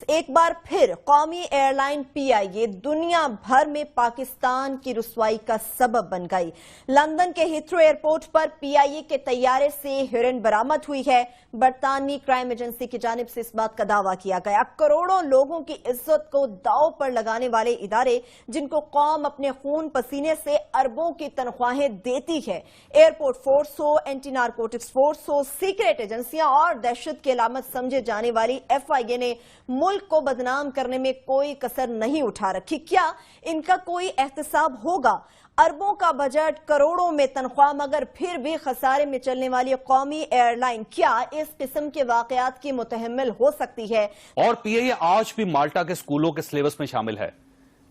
ایک بار پھر قومی ایئر لائن پی آئی اے دنیا بھر میں پاکستان کی رسوائی کا سبب بن گئی۔ لندن کے ہیتھرو ایئرپورٹ پر پی آئی اے کے طیارے سے ہیروئن برآمد ہوئی ہے۔ برطانوی کرائم ایجنسی کی جانب سے اس بات کا دعویٰ کیا گیا۔ کروڑوں لوگوں کی عزت کو داؤ پر لگانے والے ادارے جن کو قوم اپنے خون پسینے سے اربوں کی تنخواہیں دیتی ہے، ایئرپورٹ فورس ہو، اینٹی نارکوٹکس فورس ہو، سیکریٹ ایجنسیاں اور دہشت کی علامت سمجھے جانے والی ایف آئی اے نے ملک کو بدنام کرنے میں کوئی کسر نہیں اٹھا رکھی۔ کیا ان کا کوئی احتساب ہوگا؟ اربوں کا بجٹ، کروڑوں میں تنخواہ، مگر پھر بھی خسارے میں چلنے والی قومی ایئر لائن کیا اس قسم کے واقعات کی متحمل ہو سکتی ہے؟ اور پی آئی اے آج بھی مالٹا کے اسکولوں کے سلیبس میں شامل ہے،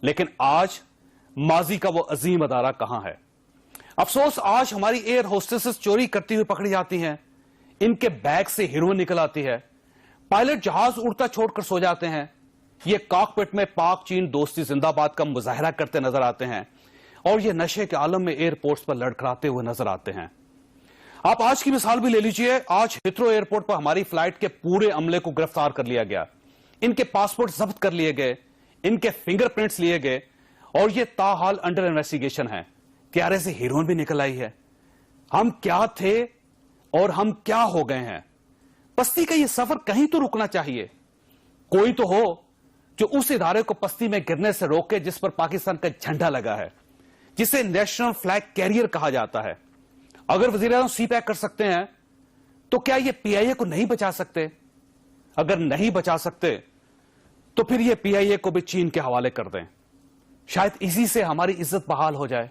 لیکن آج ماضی کا وہ عظیم ادارہ کہاں ہے؟ افسوس، آج ہماری ایئر ہوسٹسز چوری کرتی ہوئی پکڑی جاتی ہیں، ان کے بیگ سے ہیروئن نکل آتی ہے، پائلٹ جہاز اڑتا چھوڑ کر سو جاتے ہیں، یہ کاکپٹ میں پاک چین دوستی زندہ باد کا مظاہرہ کرتے نظر آتے ہیں، اور یہ نشے کے عالم میں ایئرپورٹس پر لڑکھڑاتے ہوئے نظر آتے ہیں۔ آپ آج کی مثال بھی لے لیجئے، آج ہیتھرو ایئرپورٹ پر ہماری فلائٹ کے پورے عملے کو گرفتار کر لیا گیا، ان کے پاسپورٹ ضبط کر لیے گئے، ان کے فنگر پرنٹس لیے گئے، اور یہ تاحال انڈر انویسٹیگیشن ہے۔ طیارے سے ہیروئن بھی نکل آئی ہے۔ ہم کیا تھے اور ہم کیا ہو گئے ہیں؟ پستی کا یہ سفر کہیں تو رکنا چاہیے۔ کوئی تو ہو جو اس ادارے کو پستی میں گرنے سے روکے جس پر پاکستان کا جھنڈا لگا ہے، جسے نیشنل فلیگ کیریئر کہا جاتا ہے۔ اگر وزیر اعظم سی پیک کر سکتے ہیں تو کیا یہ پی آئی اے کو نہیں بچا سکتے؟ اگر نہیں بچا سکتے تو پھر یہ پی آئی اے کو بھی چین کے حوالے کر دیں، شاید اسی سے ہماری عزت بحال ہو جائے۔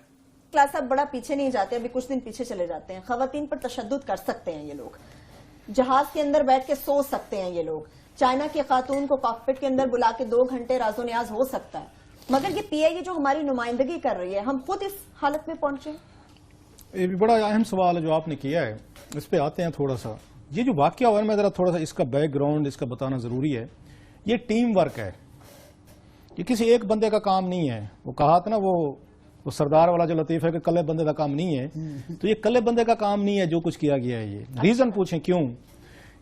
کلاس اب بڑا پیچھے نہیں جاتے، ابھی کچھ دن پیچھے چلے جاتے ہیں۔ خواتین پر تشدد کر سکتے ہیں یہ لوگ، جہاز کے اندر بیٹھ کے سو سکتے ہیں یہ لوگ، چائنا کی خاتون کو کاکپٹ کے اندر بلا کے 2 گھنٹے راز و نیاز ہو سکتا ہے، مگر یہ پی آئی اے جو ہماری نمائندگی کر رہی ہے، ہم خود اس حالت میں پہنچے۔ یہ بھی بڑا اہم سوال ہے جو آپ نے کیا ہے، اس پہ آتے ہیں تھوڑا سا۔ یہ جو واقعہ ہوا ہے، میں ذرا تھوڑا سا اس کا بیک گراؤنڈ اس کا بتانا ضروری ہے۔ یہ ٹیم ورک ہے، یہ کسی ایک بندے کا کام نہیں ہے۔ وہ کہا تھا نا وہ سردار والا جو لطیف ہے کہ کلے بندے کا کام نہیں ہے، تو یہ کلے بندے کا کام نہیں ہے جو کچھ کیا گیا ہے۔ یہ ریزن پوچھیں کیوں؟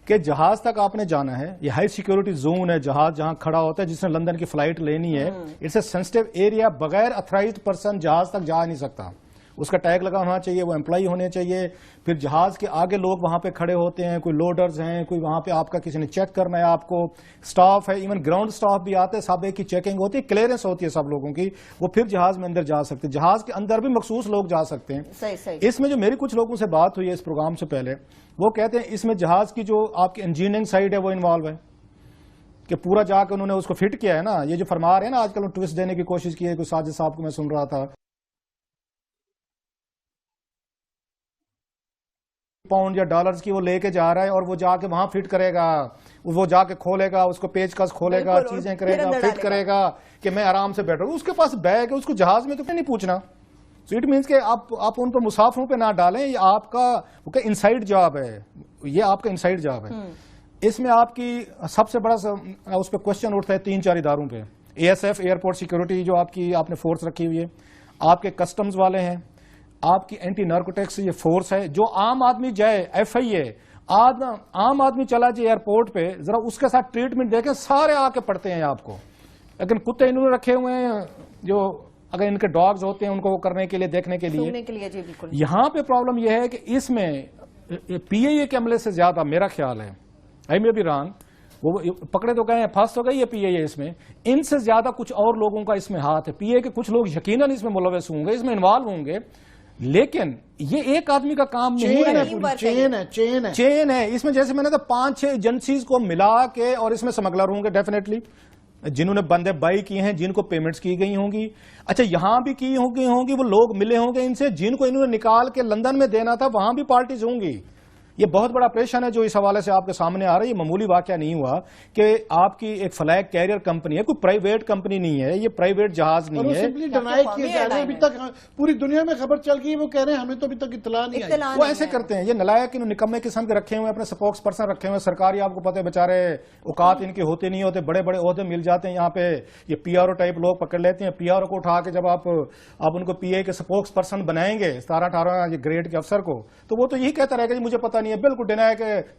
کہ جہاز تک آپ نے جانا ہے، یہ ہائی سیکیورٹی زون ہے، جہاز جہاں کھڑا ہوتا ہے، جس نے لندن کی فلائٹ لینی ہے، اٹس اے سینسٹیو ایریا، بغیر اتھرائزڈ پرسن جہاز تک جا نہیں سکتا۔ اس کا ٹیگ لگا ہونا چاہیے، وہ امپلائی ہونے چاہیے، پھر جہاز کے آگے لوگ وہاں پہ کھڑے ہوتے ہیں، کوئی لوڈرز ہیں، کوئی وہاں پہ آپ کا کسی نے چیک کرنا ہے، آپ کو سٹاف ہے، ایون گراؤنڈ سٹاف بھی آتے ہیں، سب ایک کی چیکنگ ہوتی ہے، کلیئرنس ہوتی ہے سب لوگوں کی، وہ پھر جہاز میں اندر جا سکتے ہیں۔ جہاز کے اندر بھی مخصوص لوگ جا سکتے ہیں۔ اس میں جو میری کچھ لوگوں سے بات ہوئی ہے اس پروگرام سے پہلے، وہ کہتے ہیں اس میں جہاز کی جو آپ کی انجینئرنگ سائڈ ہے وہ انوالو ہے، کہ پورا جا کے انہوں نے اس کو فٹ کیا ہے نا۔ یہ جو فرما رہے ہیں نا آج کل ٹویسٹ دینے کی کوشش کی ہے، کوئی ساجد صاحب کو میں سن رہا تھا، پاؤنڈ یا ڈالرز کی وہ لے کے جا رہا ہے اور وہ جا کے وہاں فٹ کرے گا، وہ جا کے کھولے گا، اس کو پیچ کس کھولے گا، چیزیں کرے گا، فٹ کرے گا کہ میں آرام سے بیٹھوں۔ اس کے پاس بیگ ہے، اس کو جہاز میں تو نہیں پوچھنا۔ سو اٹ مینس کہ آپ ان پر مسافروں پہ نہ ڈالیں، یہ آپ کا انسائڈ جاب ہے، یہ آپ کا انسائڈ جاب ہے۔ اس میں آپ کی سب سے بڑا اس پہ کوشچن اٹھتا ہے 3-4 اداروں پہ۔ A S F airport security جو آپ نے فورس رکھی ہوئی ہے، آپ کے کسٹمز والے ہیں، آپ کی اینٹی نارکوٹکس یہ فورس ہے، جو عام آدمی جائے، ایف آئی اے عام آدمی چلا جائے ایئرپورٹ پہ، ذرا اس کے ساتھ ٹریٹمنٹ دیکھیں، سارے آ کے پڑھتے ہیں آپ کو۔ لیکن کتے انہوں نے رکھے ہوئے ہیں جو اگر ان کے ڈاگز ہوتے ہیں ان کو وہ کرنے کے لیے، دیکھنے کے لیے۔ یہاں پہ پرابلم یہ ہے کہ اس میں پی آئی اے کے عملے سے زیادہ میرا خیال ہے، آئی میں بھی رانگ، وہ پکڑے تو گئے ہیں، پھنس تو گئی ہے پی آئی اے، اس میں ان سے زیادہ کچھ اور لوگوں کا اس میں ہاتھ ہے۔ پی آئی اے کے کچھ لوگ یقیناً اس میں ملوث ہوں گے، اس میں انوالو ہوں گے، لیکن یہ ایک آدمی کا کام نہیں ہے، چین ہے۔ اس میں جیسے میں نے تو 5-6 ایجنسیز کو ملا کے، اور اس میں سمگلر ہوں گے ڈیفینیٹلی، جنہوں نے بندے بائی کیے ہیں، جن کو پیمنٹس کی گئی ہوں گی، اچھا یہاں بھی کی ہوں گی، وہ لوگ ملے ہوں گے ان سے جن کو انہوں نے نکال کے لندن میں دینا تھا، وہاں بھی پارٹیز ہوں گی۔ یہ بہت بڑا آپریشن ہے جو اس حوالے سے آپ کے سامنے آ رہا ہے۔ یہ معمولی واقعہ نہیں ہوا کہ آپ کی ایک فلیگ کیریئر کمپنی ہے، کوئی پرائیویٹ کمپنی نہیں ہے، یہ پرائیویٹ جہاز نہیں ہے۔ ابھی تک پوری دنیا میں خبر چل گئی، وہ کہہ رہے ہیں ہمیں تو ابھی تک اطلاع نہیں آئی۔ وہ ایسے کرتے ہیں، یہ نلائق نکمے قسم کے رکھے ہوئے، اپنے سپوکس پرسن رکھے ہوئے، سرکاری آپ کو پتہ ہے بیچارے اوقات ان کے ہوتے نہیں ہوتے، بڑے بڑے عہدے مل جاتے ہیں یہاں پہ، یہ پی آر او ٹائپ لوگ پکڑ لیتے ہیں۔ پی آر او کو اٹھا کے جب آپ ان کو پی اے کے سپوکس پرسن بنائیں گے 17-18 گریڈ کے افسر کو، تو وہ تو یہی کہتا رہے گا جی مجھے پتہ نہیں نہیں ہے، بالکل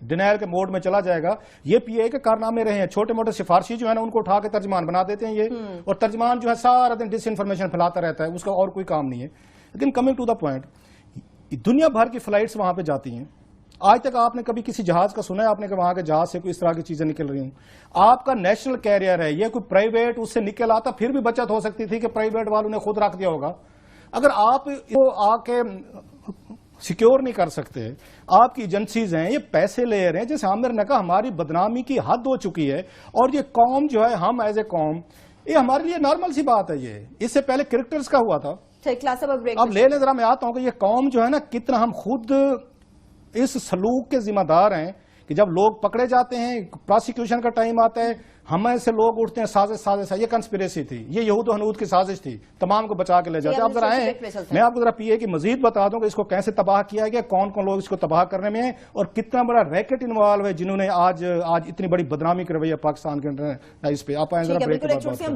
ڈینائل کے موڈ میں چلا جائے گا. یہ پی اے کے کارنامے رہے ہیں. چھوٹے موٹے سفارشی جو ہے نا ان کو اٹھا کے ترجمان بنا دیتے ہیں یہ، اور ترجمان جو ہے سارا دن ڈس انفارمیشن پھیلاتا رہتا ہے، اس کا اور کوئی کام نہیں ہے. لیکن کمنگ ٹو دا پوائنٹ، دنیا بھر کی فلائٹس وہاں پہ جاتی ہیں. آج تک آپ نے کبھی کسی جہاز کا سنا ہے آپ نے کہ وہاں کے جہاز سے کوئی اس طرح کی چیزیں نکل رہی ہوں؟ آپ کا نیشنل کیریئر ہے یہ، کوئی پرائیویٹ اس سے نکل آتا پھر بھی بچت ہو سکتی تھی کہ پرائیویٹ والوں نے خود رکھ دیا ہوگا. اگر آپ وہ آ کے سیکیور نہیں کر سکتے، آپ کی ایجنسیز ہیں یہ پیسے لے رہے ہیں. جیسے عامر نے کہا ہماری بدنامی کی حد ہو چکی ہے، اور یہ قوم جو ہے، ہم ایز اے قوم، یہ ہمارے لیے نارمل سی بات ہے. یہ اس سے پہلے کرکٹرز کا ہوا تھا. اب لے لیں ذرا، میں آتا ہوں کہ یہ قوم جو ہے نا کتنا ہم خود اس سلوک کے ذمہ دار ہیں کہ جب لوگ پکڑے جاتے ہیں، پراسیکیوشن کا ٹائم آتا ہے، ہمیں سے لوگ اٹھتے ہیں سازش. یہ کنسپریسی تھی، یہ یہود و حنود کی سازش تھی، تمام کو بچا کے لے جاتے. آپ ذرا آئیں، میں آپ کو ذرا پی اے کی مزید بتا دوں کہ اس کو کیسے تباہ کیا گیا، کون کون لوگ اس کو تباہ کرنے میں ہیں، اور کتنا بڑا ریکٹ انوالو ہے جنہوں نے آج اتنی بڑی بدنامی کی رویہ پاکستان کے اندر اس پہ. آپ آئیں ذرا بریک کے بعد بات کریں.